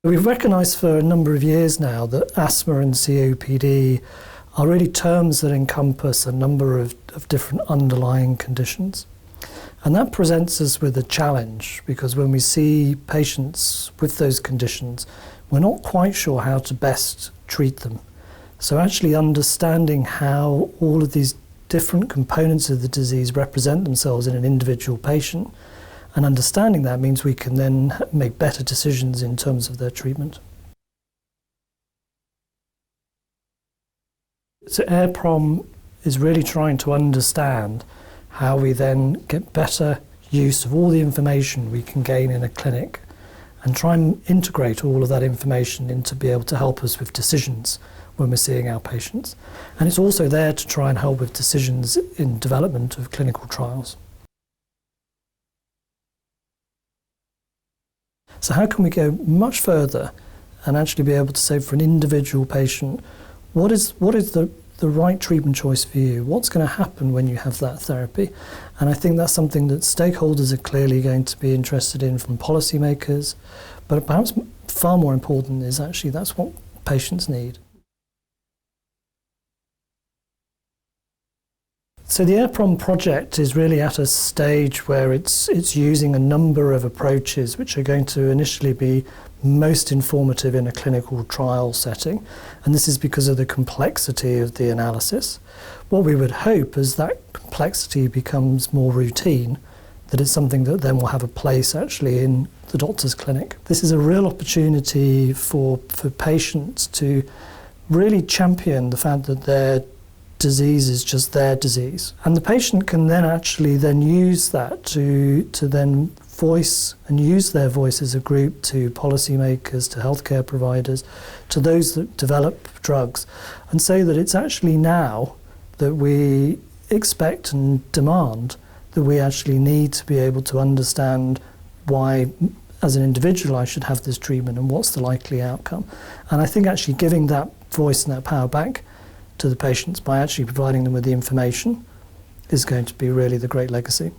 We've recognised for a number of years now that asthma and COPD are really terms that encompass a number of different underlying conditions. And that presents us with a challenge, because when we see patients with those conditions, we're not quite sure how to best treat them. So actually understanding how all of these different components of the disease represent themselves in an individual patient, and understanding that means we can then make better decisions in terms of their treatment. So AirPROM is really trying to understand how we then get better use of all the information we can gain in a clinic and try and integrate all of that information in to be able to help us with decisions when we're seeing our patients. And it's also there to try and help with decisions in development of clinical trials. So how can we go much further and actually be able to say for an individual patient, what is the right treatment choice for you? What's going to happen when you have that therapy? And I think that's something that stakeholders are clearly going to be interested in from policymakers, but perhaps far more important is actually that's what patients need. So the AirPROM project is really at a stage where it's using a number of approaches which are going to initially be most informative in a clinical trial setting, and this is because of the complexity of the analysis. What we would hope as that complexity becomes more routine, that it's something that then will have a place actually in the doctor's clinic. This is a real opportunity for patients to really champion the fact that their disease is just their disease. And the patient can then actually then use that to then voice and use their voice as a group to policymakers, to healthcare providers, to those that develop drugs, and say that it's actually now that we expect and demand that we actually need to be able to understand why, as an individual, I should have this treatment and what's the likely outcome. And I think actually giving that voice and that power back to the patients by actually providing them with the information is going to be really the great legacy.